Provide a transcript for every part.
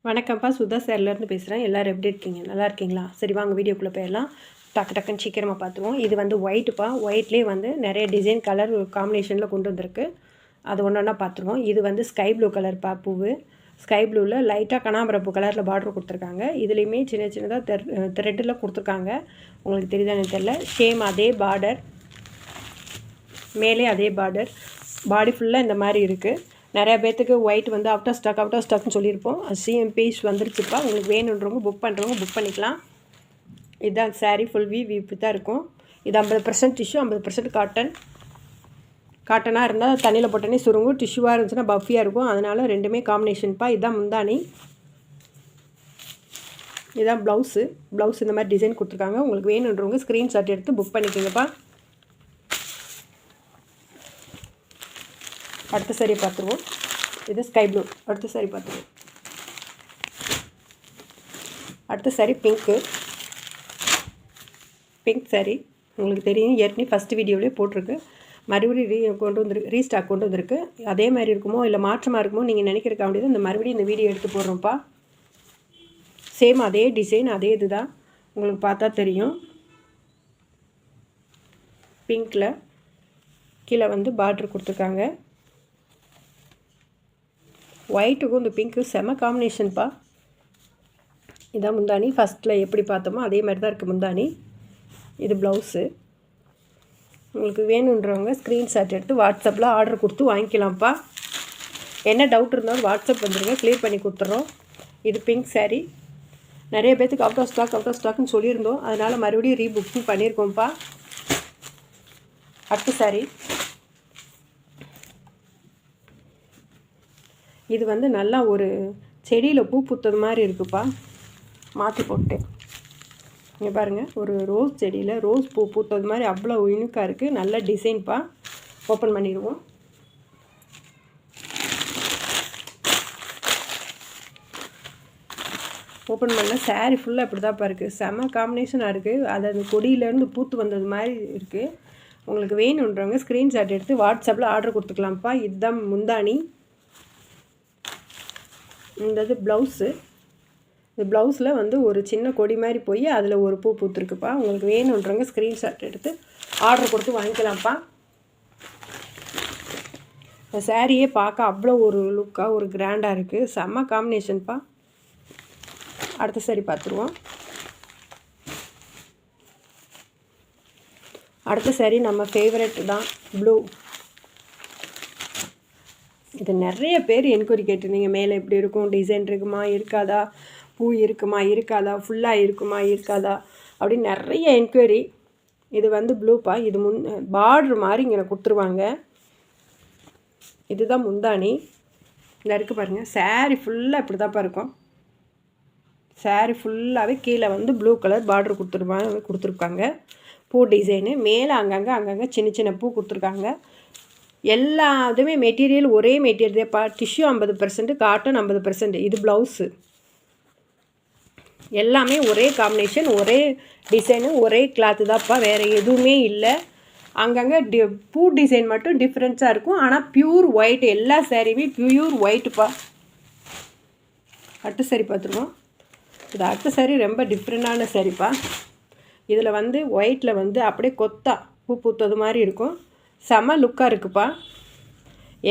வணக்கம்ப்பா, சுதா சேரிலேருந்து பேசுகிறேன். எல்லோரும் எப்படி இருக்கீங்க? நல்லா இருக்கீங்களா? சரி வாங்க வீடியோக்குள்ளே போயிடலாம். டக்குன்னு சீக்கிரமாக பார்த்துருவோம். இது வந்து ஒயிட்டுப்பா. ஒயிட்லேயே வந்து நிறைய டிசைன் கலர் காம்பினேஷனில் கொண்டு வந்திருக்கு. அது ஒன்று ஒன்றா பார்த்துருவோம். இது வந்து ஸ்கை ப்ளூ கலர்ப்பா பூவு. ஸ்கை ப்ளூவில் லைட்டாக கனகாம்பரப்பூ கலரில் பார்டர் கொடுத்துருக்காங்க. இதுலேயுமே சின்ன சின்னதாக த்ரெட்டில் கொடுத்துருக்காங்க. உங்களுக்கு தெரியுதான்னு தெரியல. சேம் அதே பார்டர், மேலே அதே பார்டர், பாடி ஃபுல்லாக இந்த மாதிரி இருக்குது. நிறையா பேர்த்துக்கு ஒயிட் வந்து அவுட் ஆஃப் ஸ்டாக்னு சொல்லியிருப்போம். சிஎம்பீஸ் வந்துருச்சுப்பா. உங்களுக்கு வேணுன்றவங்க புக் பண்ணுறவங்க புக் பண்ணிக்கலாம். இதுதான் சாரீ ஃபுல் இப்படி தான் இருக்கும். இது 50% டிஷ்யூ, 50% காட்டனாக இருந்தால் தண்ணியில் போட்டோன்னே சுருங்கும். டிஷ்யூவாக இருந்துச்சுன்னா பஃபியாக இருக்கும். அதனால் ரெண்டுமே காம்பினேஷன்ப்பா. இதுதான் முந்தானி, இதுதான் ப்ளவுஸ் இந்த மாதிரி டிசைன் கொடுத்துருக்காங்க. உங்களுக்கு வேணுன்றவங்க ஸ்க்ரீன்ஷாட் எடுத்து புக் பண்ணிக்கோங்கப்பா. அடுத்த சாரி பார்த்துருவோம். இது ஸ்கை ப்ளூ. அடுத்த சாரி பார்த்துருவோம். அடுத்த சாரி பிங்க் சாரி. உங்களுக்கு தெரியும், ஏற்கனவே ஃபஸ்ட்டு வீடியோவிலே போட்டிருக்கு. மறுபடியும் ரீஸ்டாக் கொண்டு வந்திருக்கு. அதே மாதிரி இருக்குமோ இல்லை மாற்றமாக இருக்குமோ நீங்கள் நினைக்கிறக்க வேண்டியது இந்த மறுபடியும் இந்த வீடியோ எடுத்து போடுறோம்ப்பா. சேம் அதே டிசைன், அதே இது தான். உங்களுக்கு பார்த்தா தெரியும். பிங்க்கில் கீழே வந்து பார்டர் கொடுத்துருக்காங்க. ஒயிட்டுக்கும் இந்த பிங்க்கு செம காம்பினேஷன்ப்பா. இதான் முந்தானி. ஃபஸ்ட்டில் எப்படி பார்த்தோமோ அதே மாதிரி தான் இருக்குது முந்தானி. இது ப்ளவுஸு. உங்களுக்கு வேணுன்றவங்க ஸ்க்ரீன்ஷாட் எடுத்து வாட்ஸ்அப்பில் ஆர்டர் கொடுத்து வாங்கிக்கலாம்ப்பா. என்ன டவுட் இருந்தாலும் வாட்ஸ்அப் வந்துடுங்க, க்ளியர் பண்ணி கொடுத்துட்றோம். இது பிங்க் சாரீ. நிறைய பேர்த்துக்கு அவுட் ஆஃப் ஸ்டாக்னு சொல்லியிருந்தோம். அதனால் மறுபடியும் ரீபுக்கிங் பண்ணியிருக்கோம்ப்பா. அடுத்த சாரீ. இது வந்து நல்லா ஒரு செடியில் பூ பூத்தது மாதிரி இருக்குப்பா. மாற்றி போட்டேன். இங்கே பாருங்கள், ஒரு ரோஸ் செடியில் ரோஸ் பூ பூத்தது மாதிரி அவ்வளோ இனிக்காக இருக்குது. நல்ல டிசைன்ப்பா. ஓப்பன் பண்ணிடுவோம். ஓப்பன் பண்ண சாரீ ஃபுல்லாக இப்படி தான்ப்பா இருக்குது. செம காம்பினேஷனாக இருக்குது. அது அந்த கொடியிலேருந்து பூத்து வந்தது மாதிரி இருக்குது. உங்களுக்கு வேணுன்றவங்க ஸ்க்ரீன்ஷாட் எடுத்து வாட்ஸ்அப்பில் ஆர்டர் கொடுத்துக்கலாம்ப்பா. இதுதான் முந்தானி. இந்த இது ப்ளவுஸு. இந்த ப்ளவுஸில் வந்து ஒரு சின்ன கொடி மாதிரி போய் அதில் ஒரு பூ பூத்துருக்குப்பா. உங்களுக்கு வேணுன்றவங்க ஸ்க்ரீன்ஷாட் எடுத்து ஆர்டர் கொடுத்து வாங்கிக்கலாம்ப்பா. இந்த சாரியே பார்க்க அவ்வளோ ஒரு லுக்காக ஒரு கிராண்டாக இருக்குது. செம்ம காம்பினேஷன்ப்பா. அடுத்த சாரி பார்த்துருவோம். அடுத்த சாரி நம்ம ஃபேவரெட் தான், ப்ளூ. இது நிறைய பேர் என்கொயரி கேட்டிருந்தீங்க. மேலே எப்படி இருக்கும், டிசைன் இருக்குமா இருக்காதா, பூ இருக்குமா இருக்காதா, ஃபுல்லாக இருக்குமா இருக்காதா அப்படின்னு நிறைய என்கொயரி. இது வந்து ப்ளூப்பா. இது பார்ட்ரு மாதிரி இங்கே கொடுத்துருவாங்க. இதுதான் முந்தானி. இந்த இருக்குது பாருங்கள். சாரீ ஃபுல்லாக இப்படி தான்ப்பா இருக்கும். சாரீ ஃபுல்லாகவே கீழே வந்து ப்ளூ கலர் பார்ட்ரு கொடுத்துருக்காங்க. பூ டிசைனு மேலே அங்கங்கே சின்ன சின்ன பூ கொடுத்துருக்காங்க. எல்லா இதுவுமே மெட்டீரியல் ஒரே மெட்டீரியல் தான்ப்பா. Tissue 50%, cotton 50%. இது ப்ளவுஸு. எல்லாமே ஒரே காம்பினேஷன், ஒரே டிசைனு, ஒரே கிளாத்து தான்ப்பா. வேறு எதுவுமே இல்லை. அங்கங்கே பூ டிசைன் மட்டும் டிஃப்ரென்ஸாக இருக்கும். ஆனால் ப்யூர் ஒயிட். எல்லா சாரியுமே ப்யூர் ஒயிட்டுப்பா. அடுத்த சாரி பார்த்துருவோம். இது அடுத்த சாரி ரொம்ப டிஃப்ரெண்டான சாரிப்பா. இதில் வந்து ஒயிட்டில் வந்து அப்படியே கொத்தா பூ பூத்தது மாதிரி இருக்கும். செம லுக்காக இருக்குப்பா.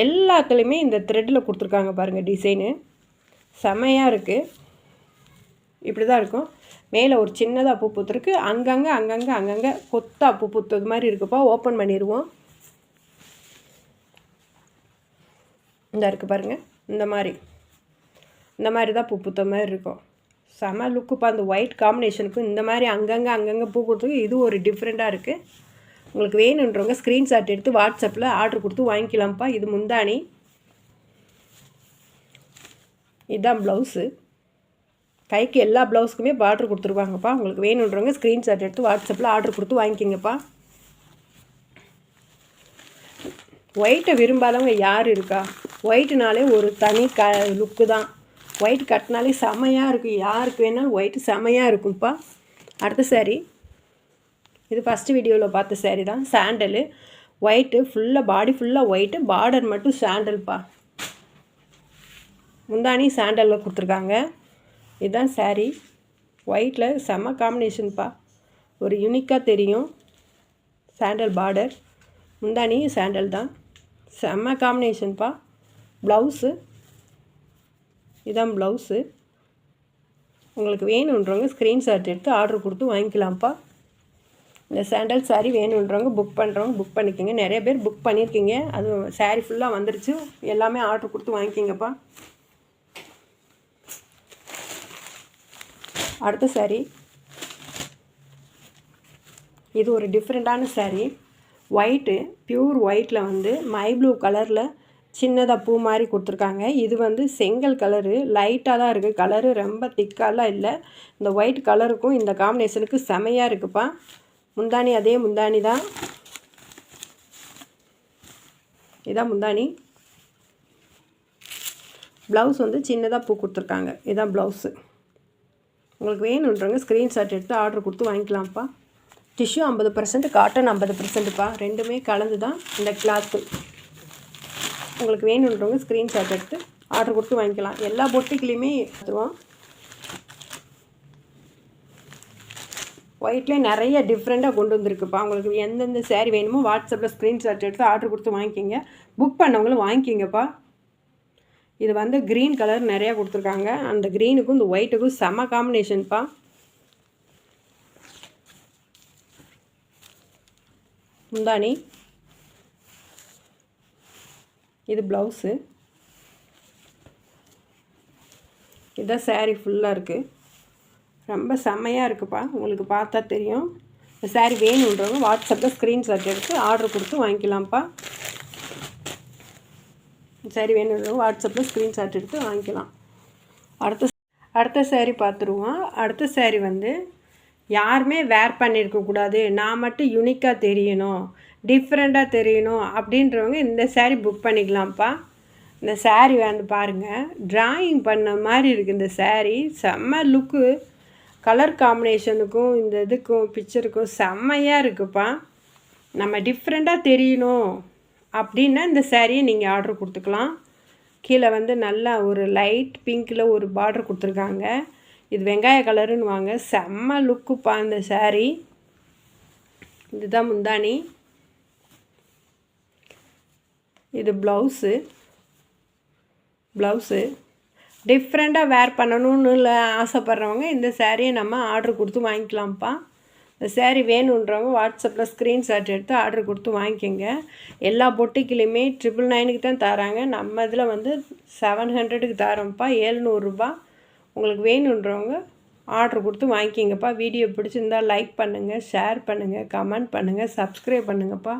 எல்லாத்துலேயுமே இந்த த்ரெட்டில் கொடுத்துருக்காங்க பாருங்கள் டிசைனு. செமையாக இருக்குது. இப்படி தான் இருக்கும். மேலே ஒரு சின்னதாக பூ பூத்துருக்கு. அங்கங்கே கொத்தா பூ பூத்தது மாதிரி இருக்குப்பா. ஓப்பன் பண்ணிடுவோம். இந்த இருக்குது பாருங்கள். இந்த மாதிரி தான் பூ பூத்த மாதிரி இருக்கும். செம லுக்குப்பா. அந்த ஒயிட் காம்பினேஷனுக்கும் இந்த மாதிரி அங்கங்கே பூ கொடுத்துருக்கு. இது ஒரு டிஃப்ரெண்ட்டாக இருக்குது. உங்களுக்கு வேணுன்றவங்க ஸ்க்ரீன்ஷாட் எடுத்து வாட்ஸ்அப்பில் ஆர்டர் கொடுத்து வாங்கிக்கலாம்ப்பா. இது முந்தானி. இதுதான் ப்ளவுஸு. கைக்கு எல்லா ப்ளவுஸுக்குமே பார்டர் கொடுத்துருவாங்கப்பா. உங்களுக்கு வேணுன்றவங்க ஸ்க்ரீன்ஷாட் எடுத்து வாட்ஸ்அப்பில் ஆர்டர் கொடுத்து வாங்கிக்கிங்கப்பா. ஒயிட்டை விரும்பாதவங்க யார் இருக்கா? ஒயிட்டுனாலே ஒரு தனி லுக்கு தான். ஒயிட் கட்டினாலே செமையாக இருக்கும். யாருக்கு வேணாலும் ஒயிட்டு செமையாக இருக்கும்ப்பா. அடுத்த சாரி. இது ஃபஸ்ட்டு வீடியோவில் பார்த்த சாரீ தான். சாண்டலு ஒயிட்டு ஃபுல்லாக, பாடி ஃபுல்லாக ஒயிட்டு, பார்டர் மட்டும் சாண்டல்ப்பா. முந்தானி சாண்டலில் கொடுத்துருக்காங்க. இதுதான் சாரீ. ஒயிட்டில் செம்ம காம்பினேஷன்ப்பா. ஒரு யூனிக்காக தெரியும். சாண்டல் பார்டர், முந்தானி சாண்டல் தான். செம்ம காம்பினேஷன்ப்பா. ப்ளவுஸு இதான் ப்ளவுஸு. உங்களுக்கு வேணுன்றவங்க ஸ்க்ரீன்ஷாட் எடுத்து ஆர்டர் கொடுத்து வாங்கிக்கலாம்ப்பா. இந்த சாண்டல் சாரீ வேணுன்றவங்க புக் பண்ணிக்கோங்க. நிறைய பேர் புக் பண்ணியிருக்கீங்க. அது சாரீ ஃபுல்லாக வந்துருச்சு. எல்லாமே ஆர்டர் கொடுத்து வாங்கிக்கிங்கப்பா. அடுத்த சாரீ, இது ஒரு டிஃப்ரெண்ட்டான சாரீ. ஒயிட்டு, பியூர் ஒயிட்டில் வந்து மை ப்ளூ கலரில் சின்னதாக பூ மாதிரி கொடுத்துருக்காங்க. இது வந்து செங்கல் கலரு, லைட்டாக தான் இருக்குது. கலரு ரொம்ப திக்காலாம் இல்லை. இந்த ஒயிட் கலருக்கும் இந்த காம்பினேஷனுக்கு செமையாக இருக்குப்பா. முந்தானி அதே முந்தானி தான். இதான் முந்தானி. ப்ளவுஸ் வந்து சின்னதாக பூ கொடுத்துருக்காங்க. இதான் ப்ளவுஸு. உங்களுக்கு வேணுன்றவங்க ஸ்க்ரீன்ஷாட் எடுத்து ஆர்டர் கொடுத்து வாங்கிக்கலாம்ப்பா. Tissue 50%, cotton 50%ப்பா. ரெண்டுமே கலந்து தான் இந்த கிளாத்து. உங்களுக்கு வேணுன்றவங்க ஸ்க்ரீன்ஷாட் எடுத்து ஆர்டர் கொடுத்து வாங்கிக்கலாம். எல்லா பொட்டிக்குலேயுமே எடுத்துருவோம். ஒயிட்லேயே நிறைய டிஃப்ரெண்ட்டாக கொண்டு வந்திருக்குப்பா. உங்களுக்கு எந்தெந்த சாரீ வேணுமோ வாட்ஸ்அப்பில் ஸ்க்ரீன்ஷாட் எடுத்து ஆர்டர் கொடுத்து வாங்கிக்கிங்க. புக் பண்ணவங்களும் வாங்கிக்கிங்கப்பா. இது வந்து க்ரீன் கலர் நிறையா கொடுத்துருக்காங்க. அந்த க்ரீனுக்கும் இந்த ஒயிட்டுக்கும் செம்ம காம்பினேஷன்ப்பா. முந்தானி, இது ப்ளவுஸு. இதுதான் சாரீ ஃபுல்லாக இருக்குது. ரொம்ப செம்மையாக இருக்குப்பா. உங்களுக்கு பார்த்தா தெரியும். இந்த சாரீ வேணுன்றவங்க வாட்ஸ்அப்பில் ஸ்க்ரீன்ஷாட் எடுத்து ஆர்டர் கொடுத்து வாங்கிக்கலாம்ப்பா. சாரீ வேணுன்றவங்க வாட்ஸ்அப்பில் ஸ்க்ரீன்ஷாட் எடுத்து வாங்கிக்கலாம். அடுத்த சாரீ பார்த்துருவோம். அடுத்த சாரீ வந்து யாருமே வேர் பண்ணியிருக்கக்கூடாது, நான் மட்டும் யூனிக்காக தெரியணும், டிஃப்ரெண்ட்டாக தெரியணும் அப்படின்றவங்க இந்த சாரீ புக் பண்ணிக்கலாம்ப்பா. இந்த சாரீ வந்து பாருங்கள், ட்ராயிங் பண்ண மாதிரி இருக்குது. இந்த சாரீ செம்ம லுக்கு. கலர் காம்பினேஷனுக்கும் இந்த இதுக்கும் பிக்சருக்கும் செம்மையாக இருக்குப்பா. நம்ம டிஃப்ரெண்ட்டாக தெரியணும் அப்படின்னா இந்த சாரியை நீங்கள் ஆர்டர் கொடுத்துக்கலாம். கீழே வந்து நல்லா ஒரு லைட் பிங்க்கில் ஒரு பார்டர் கொடுத்துருக்காங்க. இது வெங்காய கலருன்னு வாங்க. செம்ம லுக்குப்பா இந்த சாரீ. இதுதான் முந்தானி. இது ப்ளவுஸு. டிஃப்ரெண்ட்டாக வேர் பண்ணணும்னு இல்லை ஆசைப்பட்றவங்க இந்த சாரியை நம்ம ஆர்டர் கொடுத்து வாங்கிக்கலாம்ப்பா. இந்த சாரீ வேணுன்றவங்க வாட்ஸ்அப்பில் ஸ்க்ரீன்ஷாட் எடுத்து ஆர்டர் கொடுத்து வாங்கிக்கோங்க. எல்லா பொட்டிக்குலேயுமே 999க்கு தான் தராங்க. நம்ம இதில் வந்து 700க்கு தரோம்ப்பா. 700 ரூபா. உங்களுக்கு வேணுன்றவங்க ஆர்டர் கொடுத்து வாங்கிக்கிங்கப்பா. வீடியோ பிடிச்சிருந்தால் லைக் பண்ணுங்கள், ஷேர் பண்ணுங்கள், கமெண்ட் பண்ணுங்கள், சப்ஸ்கிரைப் பண்ணுங்கப்பா.